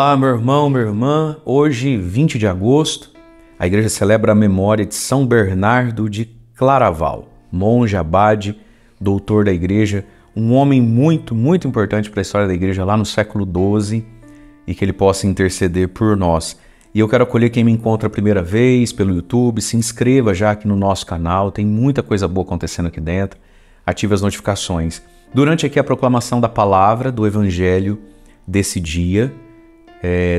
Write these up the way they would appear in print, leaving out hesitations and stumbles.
Olá, meu irmão, minha irmã. Hoje, 20 de agosto, a igreja celebra a memória de São Bernardo de Claraval, monge, abade, doutor da igreja, um homem muito importante para a história da igreja lá no século XII e que ele possa interceder por nós. E eu quero acolher quem me encontra a primeira vez pelo YouTube, se inscreva já aqui no nosso canal, tem muita coisa boa acontecendo aqui dentro, ative as notificações. Durante aqui a proclamação da palavra, do evangelho desse dia,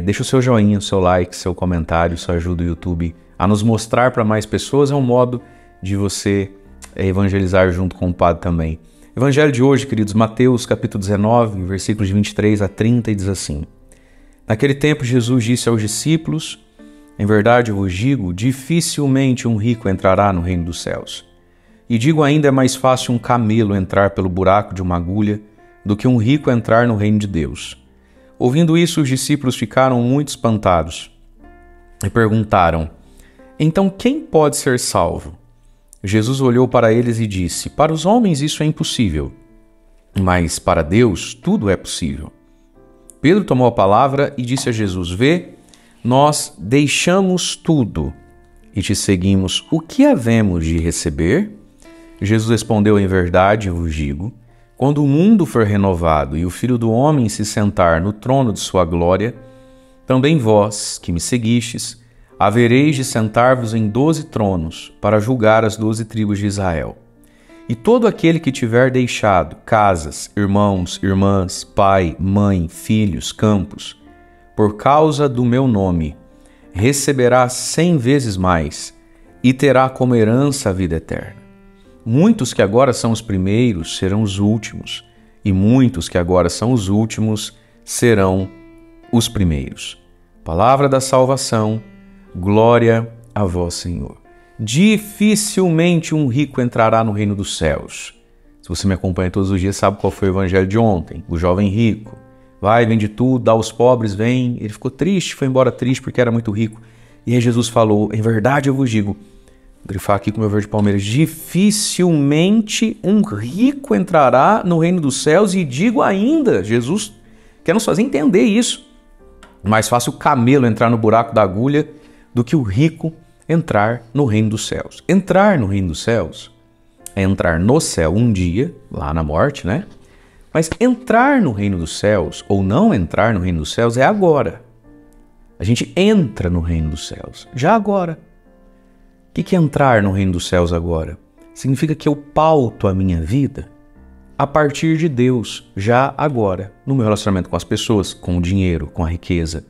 deixa o seu joinha, o seu like, seu comentário, isso ajuda o YouTube a nos mostrar para mais pessoas, é um modo de você evangelizar junto com o Padre também. Evangelho de hoje, queridos, Mateus capítulo 19, versículos de 23 a 30, e diz assim: Naquele tempo Jesus disse aos discípulos: Em verdade eu vos digo, dificilmente um rico entrará no reino dos céus. E digo ainda, é mais fácil um camelo entrar pelo buraco de uma agulha do que um rico entrar no reino de Deus. Ouvindo isso, os discípulos ficaram muito espantados e perguntaram: Então quem pode ser salvo? Jesus olhou para eles e disse: Para os homens isso é impossível, mas para Deus tudo é possível. Pedro tomou a palavra e disse a Jesus: Vê, nós deixamos tudo e te seguimos. O que havemos de receber? Jesus respondeu: Em verdade eu vos digo, quando o mundo for renovado e o Filho do Homem se sentar no trono de sua glória, também vós, que me seguistes, havereis de sentar-vos em 12 tronos para julgar as 12 tribos de Israel. E todo aquele que tiver deixado casas, irmãos, irmãs, pai, mãe, filhos, campos, por causa do meu nome, receberá 100 vezes mais e terá como herança a vida eterna. Muitos que agora são os primeiros serão os últimos, e muitos que agora são os últimos serão os primeiros. Palavra da salvação, glória a vós, Senhor. Dificilmente um rico entrará no reino dos céus. Se você me acompanha todos os dias, sabe qual foi o evangelho de ontem? O jovem rico. Vai, vende tudo, dá aos pobres, vem. Ele ficou triste, foi embora triste porque era muito rico. E aí Jesus falou: Em verdade eu vos digo, vou grifar aqui com o meu verde palmeiras, dificilmente um rico entrará no reino dos céus. E digo ainda, Jesus quer nos fazer entender isso. Mais fácil o camelo entrar no buraco da agulha do que o rico entrar no reino dos céus. Entrar no reino dos céus é entrar no céu um dia, lá na morte, né? Mas entrar no reino dos céus, ou não entrar no reino dos céus, é agora. A gente entra no reino dos céus, já agora. O que é entrar no reino dos céus agora? Significa que eu pauto a minha vida a partir de Deus, já agora, no meu relacionamento com as pessoas, com o dinheiro, com a riqueza.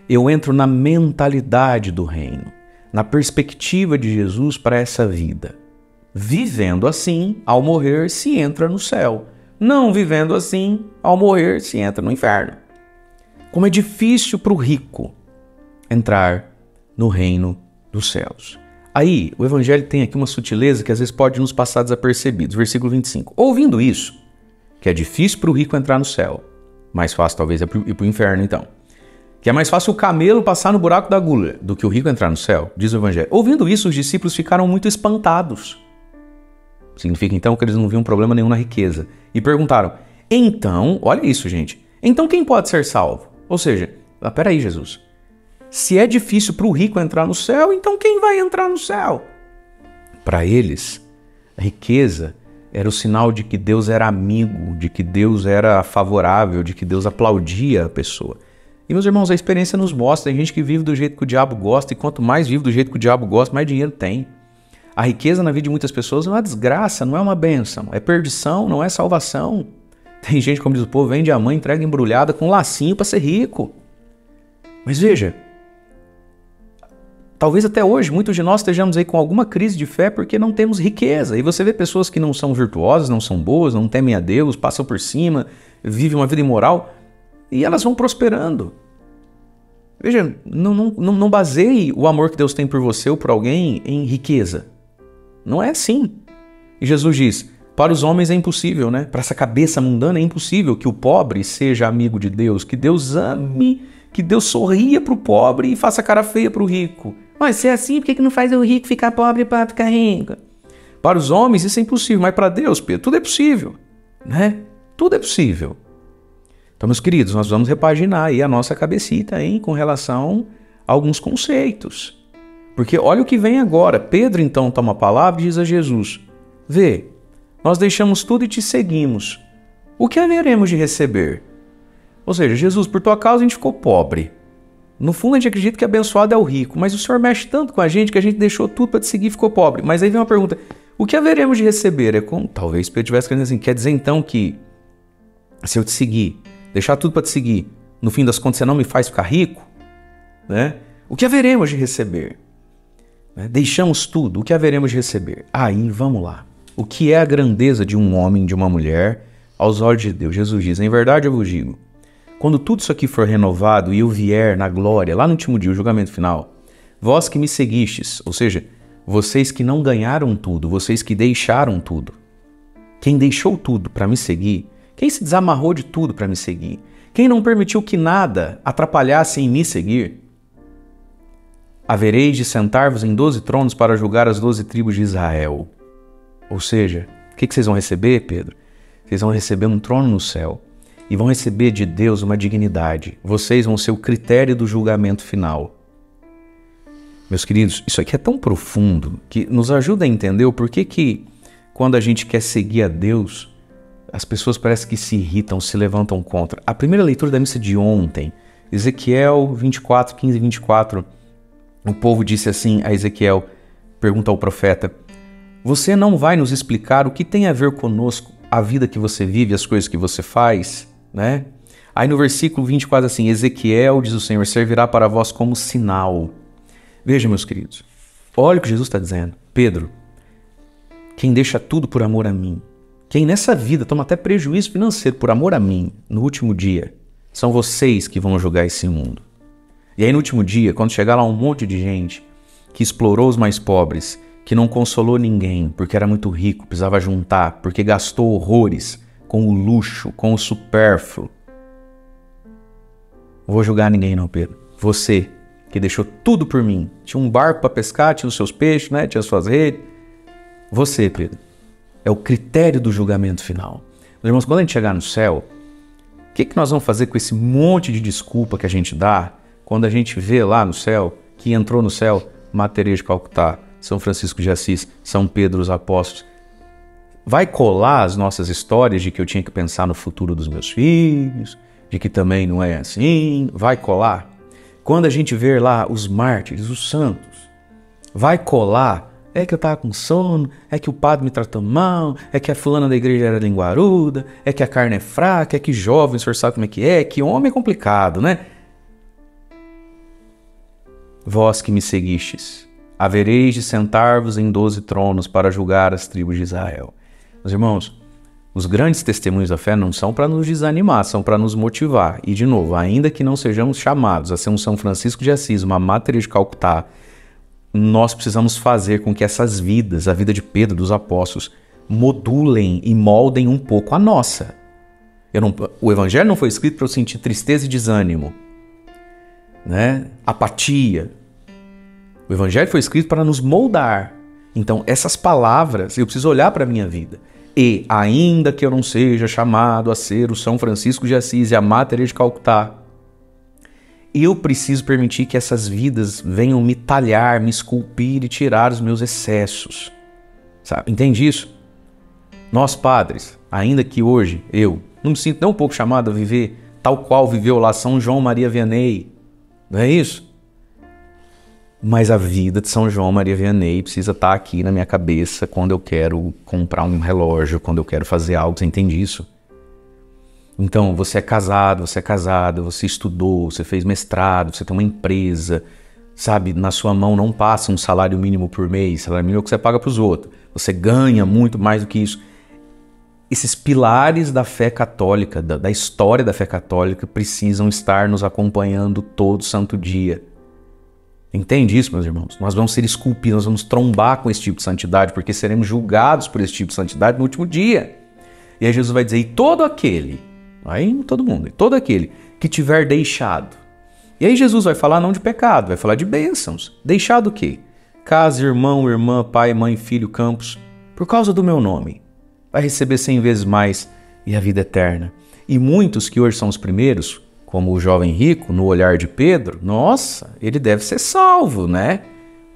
Eu entro na mentalidade do reino, na perspectiva de Jesus para essa vida. Vivendo assim, ao morrer, se entra no céu. Não vivendo assim, ao morrer, se entra no inferno. Como é difícil para o rico entrar no reino dos céus. Aí, o evangelho tem aqui uma sutileza que às vezes pode nos passar desapercebido. Versículo 25. Ouvindo isso, que é difícil para o rico entrar no céu, mais fácil talvez é ir para o inferno então, que é mais fácil o camelo passar no buraco da agulha do que o rico entrar no céu, diz o evangelho. Ouvindo isso, os discípulos ficaram muito espantados. Significa então que eles não viam problema nenhum na riqueza. E perguntaram: Então, olha isso, gente, então quem pode ser salvo? Ou seja, peraí, Jesus, se é difícil para o rico entrar no céu, então quem vai entrar no céu? Para eles, a riqueza era o sinal de que Deus era amigo, de que Deus era favorável, de que Deus aplaudia a pessoa. E, meus irmãos, a experiência nos mostra, tem gente que vive do jeito que o diabo gosta, e quanto mais vive do jeito que o diabo gosta, mais dinheiro tem. A riqueza na vida de muitas pessoas não é uma desgraça, não é uma bênção, é perdição, não é salvação. Tem gente, como diz o povo, vende a mãe, entrega embrulhada com um lacinho para ser rico. Mas veja, talvez até hoje muitos de nós estejamos aí com alguma crise de fé porque não temos riqueza. E você vê pessoas que não são virtuosas, não são boas, não temem a Deus, passam por cima, vivem uma vida imoral, e elas vão prosperando. Veja, não baseie o amor que Deus tem por você ou por alguém em riqueza. Não é assim. E Jesus diz, para os homens é impossível, né? Para essa cabeça mundana é impossível que o pobre seja amigo de Deus, que Deus ame, que Deus sorria para o pobre e faça cara feia para o rico. Mas se é assim, por que não faz o rico ficar pobre para ficar rico? Para os homens isso é impossível, mas para Deus, Pedro, tudo é possível, né? Tudo é possível. Então, meus queridos, nós vamos repaginar aí a nossa cabecita, hein, com relação a alguns conceitos. Porque olha o que vem agora. Pedro, então, toma a palavra e diz a Jesus: vê, nós deixamos tudo e te seguimos. O que haveremos de receber? Ou seja, Jesus, por tua causa a gente ficou pobre. No fundo, a gente acredita que abençoado é o rico, mas o Senhor mexe tanto com a gente que a gente deixou tudo para te seguir e ficou pobre. Mas aí vem uma pergunta: o que haveremos de receber? É como, talvez Pedro estivesse querendo assim, quer dizer então que se eu te seguir, deixar tudo para te seguir, no fim das contas você não me faz ficar rico? Né? O que haveremos de receber? Né? Deixamos tudo, o que haveremos de receber? Aí, vamos lá. O que é a grandeza de um homem, de uma mulher, aos olhos de Deus? Jesus diz: em verdade eu vos digo, quando tudo isso aqui for renovado e eu vier na glória, lá no último dia, o julgamento final, vós que me seguistes, ou seja, vocês que não ganharam tudo, vocês que deixaram tudo, quem deixou tudo para me seguir, quem se desamarrou de tudo para me seguir, quem não permitiu que nada atrapalhasse em me seguir, havereis de sentar-vos em 12 tronos para julgar as 12 tribos de Israel. Ou seja, o que vocês vão receber, Pedro? Vocês vão receber um trono no céu e vão receber de Deus uma dignidade. Vocês vão ser o critério do julgamento final. Meus queridos, isso aqui é tão profundo que nos ajuda a entender o porquê que quando a gente quer seguir a Deus, as pessoas parecem que se irritam, se levantam contra. A primeira leitura da missa de ontem, Ezequiel 24, 15 e 24, o povo disse assim a Ezequiel, pergunta ao profeta: você não vai nos explicar o que tem a ver conosco, a vida que você vive, as coisas que você faz? Né? Aí no versículo 24 assim, Ezequiel, diz o Senhor, servirá para vós como sinal. Veja, meus queridos, olha o que Jesus está dizendo. Pedro, quem deixa tudo por amor a mim, quem nessa vida toma até prejuízo financeiro por amor a mim, no último dia, são vocês que vão julgar esse mundo. E aí no último dia, quando chegar lá um monte de gente que explorou os mais pobres, que não consolou ninguém porque era muito rico, precisava juntar, porque gastou horrores com o luxo, com o supérfluo. Não vou julgar ninguém não, Pedro. Você, que deixou tudo por mim. Tinha um barco para pescar, tinha os seus peixes, né? Tinha as suas redes. Você, Pedro, é o critério do julgamento final. Meus irmãos, quando a gente chegar no céu, o que nós vamos fazer com esse monte de desculpa que a gente dá quando a gente vê lá no céu, que entrou no céu, Madre Teresa de Calcutá, São Francisco de Assis, São Pedro os Apóstolos? Vai colar as nossas histórias de que eu tinha que pensar no futuro dos meus filhos, de que também não é assim? Vai colar? Quando a gente ver lá os mártires, os santos, vai colar? É que eu estava com sono, é que o padre me tratou mal, é que a fulana da igreja era linguaruda, é que a carne é fraca, é que jovem, o senhor sabe como é, que homem é complicado, né? Vós que me seguistes, havereis de sentar-vos em 12 tronos para julgar as tribos de Israel. Meus irmãos, os grandes testemunhos da fé não são para nos desanimar, são para nos motivar. E, de novo, ainda que não sejamos chamados a ser um São Francisco de Assis, uma Madre Teresa de Calcutá, nós precisamos fazer com que essas vidas, a vida de Pedro, dos apóstolos, modulem e moldem um pouco a nossa. O Evangelho não foi escrito para eu sentir tristeza e desânimo, né? Apatia. O Evangelho foi escrito para nos moldar. Então, essas palavras, eu preciso olhar para a minha vida. E, ainda que eu não seja chamado a ser o São Francisco de Assis e a Madre Teresa de Calcutá, eu preciso permitir que essas vidas venham me talhar, me esculpir e tirar os meus excessos. Sabe? Entende isso? Nós, padres, ainda que hoje eu não me sinto nem um pouco chamado a viver tal qual viveu lá São João Maria Vianney, não é isso? Mas a vida de São João Maria Vianney precisa estar aqui na minha cabeça quando eu quero comprar um relógio, quando eu quero fazer algo. Você entende isso? Então, você é casado, você estudou, você fez mestrado, você tem uma empresa, sabe? Na sua mão não passa um salário mínimo por mês, salário mínimo é o que você paga para os outros. Você ganha muito mais do que isso. Esses pilares da fé católica, da história da fé católica, precisam estar nos acompanhando todo santo dia. Entende isso, meus irmãos? Nós vamos ser esculpidos, nós vamos trombar com esse tipo de santidade, porque seremos julgados por esse tipo de santidade no último dia. E aí Jesus vai dizer, e todo aquele, aí todo mundo, e todo aquele que tiver deixado. E aí Jesus vai falar não de pecado, vai falar de bênçãos. Deixado o quê? Casa, irmão, irmã, pai, mãe, filho, campos, por causa do meu nome. Vai receber 100 vezes mais e a vida eterna. E muitos que hoje são os primeiros, como o jovem rico, no olhar de Pedro, nossa, ele deve ser salvo, né?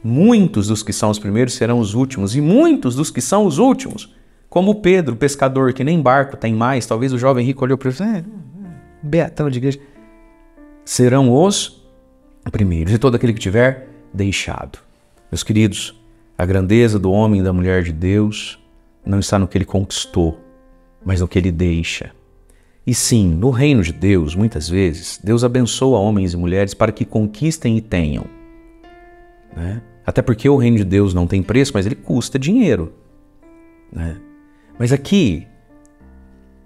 Muitos dos que são os primeiros serão os últimos, e muitos dos que são os últimos, como Pedro, o pescador, que nem barco tem mais, talvez o jovem rico olhou para ele, beatão de igreja, serão os primeiros, e todo aquele que tiver deixado. Meus queridos, a grandeza do homem e da mulher de Deus não está no que ele conquistou, mas no que ele deixa. E sim, no reino de Deus, muitas vezes, Deus abençoa homens e mulheres para que conquistem e tenham, né? Até porque o reino de Deus não tem preço, mas ele custa dinheiro, né? Mas aqui,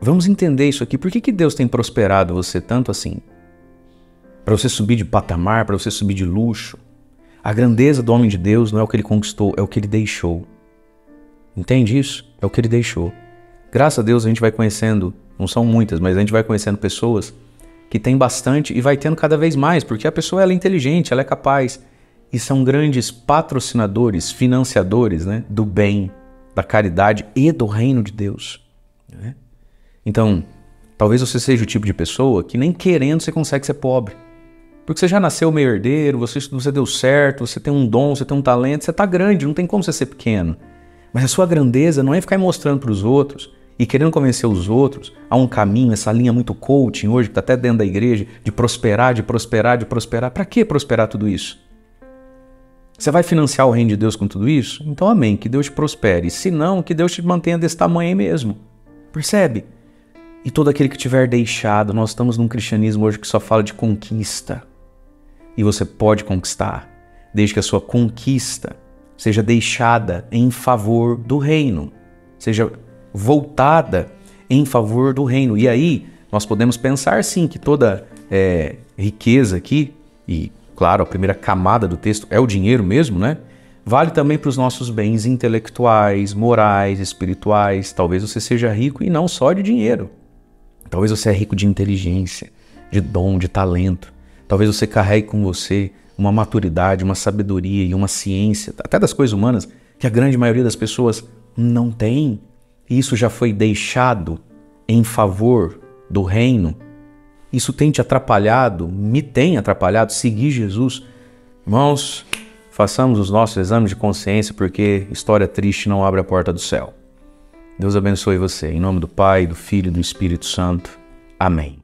vamos entender isso aqui. Por que Deus tem prosperado você tanto assim? Para você subir de patamar, para você subir de luxo. A grandeza do homem de Deus não é o que ele conquistou, é o que ele deixou. Entende isso? É o que ele deixou. Graças a Deus a gente vai conhecendo, não são muitas, mas a gente vai conhecendo pessoas que têm bastante e vai tendo cada vez mais, porque a pessoa ela é inteligente, ela é capaz. E são grandes patrocinadores, financiadores, né, do bem, da caridade e do reino de Deus, né? Então, talvez você seja o tipo de pessoa que nem querendo você consegue ser pobre. Porque você já nasceu meio herdeiro, você deu certo, você tem um dom, você tem um talento, você está grande, não tem como você ser pequeno. Mas a sua grandeza não é ficar mostrando para os outros e querendo convencer os outros a um caminho, essa linha muito coaching hoje, que está até dentro da igreja, de prosperar, de prosperar, de prosperar. Para que prosperar tudo isso? Você vai financiar o reino de Deus com tudo isso? Então amém, que Deus te prospere. Se não, que Deus te mantenha desse tamanho aí mesmo. Percebe? E todo aquele que tiver deixado, nós estamos num cristianismo hoje que só fala de conquista. E você pode conquistar, desde que a sua conquista seja deixada em favor do reino, seja voltada em favor do reino. E aí nós podemos pensar sim que toda riqueza aqui, e claro, a primeira camada do texto é o dinheiro mesmo, né? Vale também para os nossos bens intelectuais, morais, espirituais. Talvez você seja rico e não só de dinheiro. Talvez você é rico de inteligência, de dom, de talento. Talvez você carregue com você uma maturidade, uma sabedoria e uma ciência, até das coisas humanas, que a grande maioria das pessoas não tem. E isso já foi deixado em favor do reino. Isso tem te atrapalhado, me tem atrapalhado seguir Jesus. Irmãos, façamos os nossos exames de consciência, porque história triste não abre a porta do céu. Deus abençoe você. Em nome do Pai, do Filho e do Espírito Santo. Amém.